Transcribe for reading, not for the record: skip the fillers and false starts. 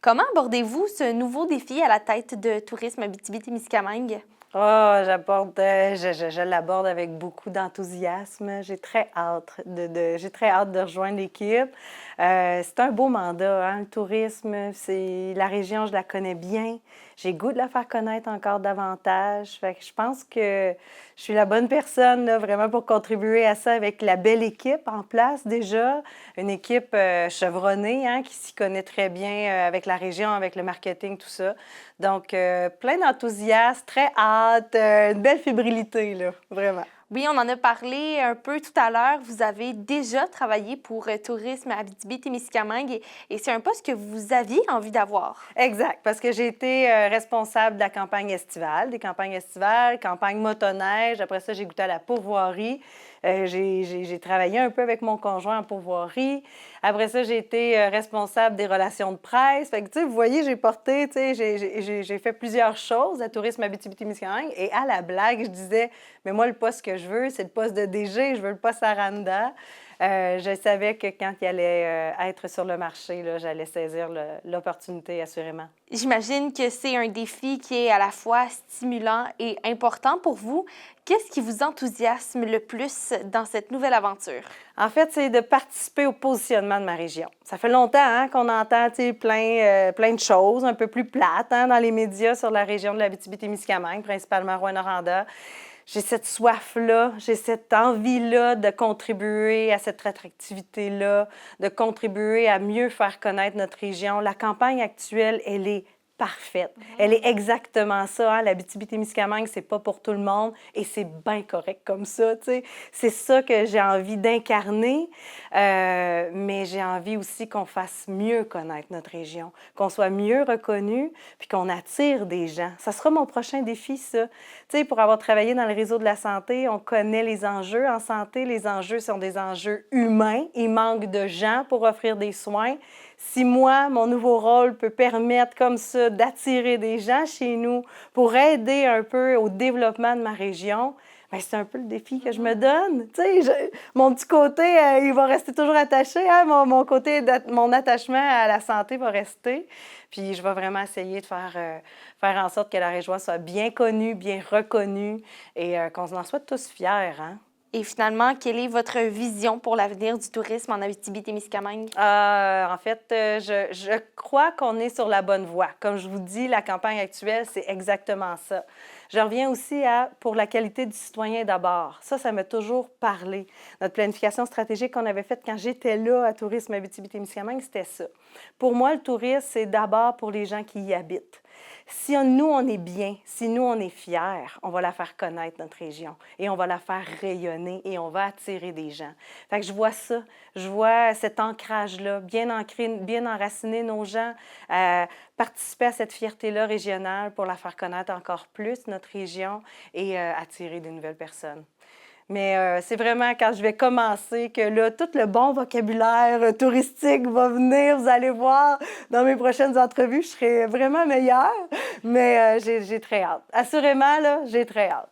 Comment abordez-vous ce nouveau défi à la tête de Tourisme Abitibi-Témiscamingue? Je l'aborde avec beaucoup d'enthousiasme. J'ai très hâte de rejoindre l'équipe. C'est un beau mandat, hein, le tourisme. C'est la région, je la connais bien. J'ai le goût de la faire connaître encore davantage. Fait que je pense que je suis la bonne personne, là, vraiment pour contribuer à ça avec la belle équipe en place déjà. Une équipe chevronnée, hein, qui s'y connaît très bien avec la région, avec le marketing, tout ça. Donc, plein d'enthousiasme, très hâte, une belle fébrilité, là, vraiment. Oui, on en a parlé un peu tout à l'heure. Vous avez déjà travaillé pour Tourisme Abitibi-Témiscamingue et c'est un poste que vous aviez envie d'avoir. Exact, parce que j'ai été responsable de la campagne estivale, des campagnes estivales, campagne motoneige. Après ça, j'ai goûté à la pourvoirie. J'ai travaillé un peu avec mon conjoint en pourvoirie. Après ça, j'ai été responsable des relations de presse. Fait que, tu sais, vous voyez, j'ai porté, tu sais, j'ai fait plusieurs choses à Tourisme Abitibi-Témiscamingue. Et à la blague, je disais, mais moi, le poste que je veux, c'est le poste de DG, je veux le poste à Randa. Je savais que quand il allait être sur le marché, là, j'allais saisir l'opportunité, assurément. J'imagine que c'est un défi qui est à la fois stimulant et important pour vous. Qu'est-ce qui vous enthousiasme le plus dans cette nouvelle aventure? En fait, c'est de participer au positionnement de ma région. Ça fait longtemps hein, qu'on entend plein de choses un peu plus plates hein, dans les médias sur la région de l'Abitibi-Témiscamingue, principalement Rouyn-Noranda. J'ai cette soif-là, j'ai cette envie-là de contribuer à cette attractivité-là, de contribuer à mieux faire connaître notre région. La campagne actuelle, elle est parfaite. Elle est exactement ça. Hein? L'Abitibi-Témiscamingue, c'est pas pour tout le monde et c'est bien correct comme ça. T'sais. C'est ça que j'ai envie d'incarner, mais j'ai envie aussi qu'on fasse mieux connaître notre région, qu'on soit mieux reconnu, puis qu'on attire des gens. Ça sera mon prochain défi, ça. T'sais, pour avoir travaillé dans le réseau de la santé, on connaît les enjeux en santé. Les enjeux sont des enjeux humains. Il manque de gens pour offrir des soins. Si moi, mon nouveau rôle peut permettre comme ça d'attirer des gens chez nous pour aider un peu au développement de ma région, bien, c'est un peu le défi que je me donne. Tu sais, mon petit côté, il va rester toujours attaché. Hein? Mon attachement à la santé va rester. Puis je vais vraiment essayer de faire en sorte que la région soit bien connue, bien reconnue et qu'on en soit tous fiers. Hein? Et finalement, quelle est votre vision pour l'avenir du tourisme en Abitibi-Témiscamingue? En fait, je crois qu'on est sur la bonne voie. Comme je vous dis, la campagne actuelle, c'est exactement ça. Je reviens aussi à pour la qualité du citoyen d'abord. Ça m'a toujours parlé. Notre planification stratégique qu'on avait faite quand j'étais là à Tourisme Abitibi-Témiscamingue, c'était ça. Pour moi, le tourisme, c'est d'abord pour les gens qui y habitent. Si nous, on est bien, si nous, on est fiers, on va la faire connaître, notre région, et on va la faire rayonner et on va attirer des gens. Fait que je vois ça, je vois cet ancrage-là, bien ancré, bien enraciner nos gens, participer à cette fierté-là régionale pour la faire connaître encore plus, notre région, et attirer de nouvelles personnes. Mais c'est vraiment quand je vais commencer que là, tout le bon vocabulaire touristique va venir. Vous allez voir, dans mes prochaines entrevues, je serai vraiment meilleure. Mais j'ai très hâte. Assurément, là, j'ai très hâte.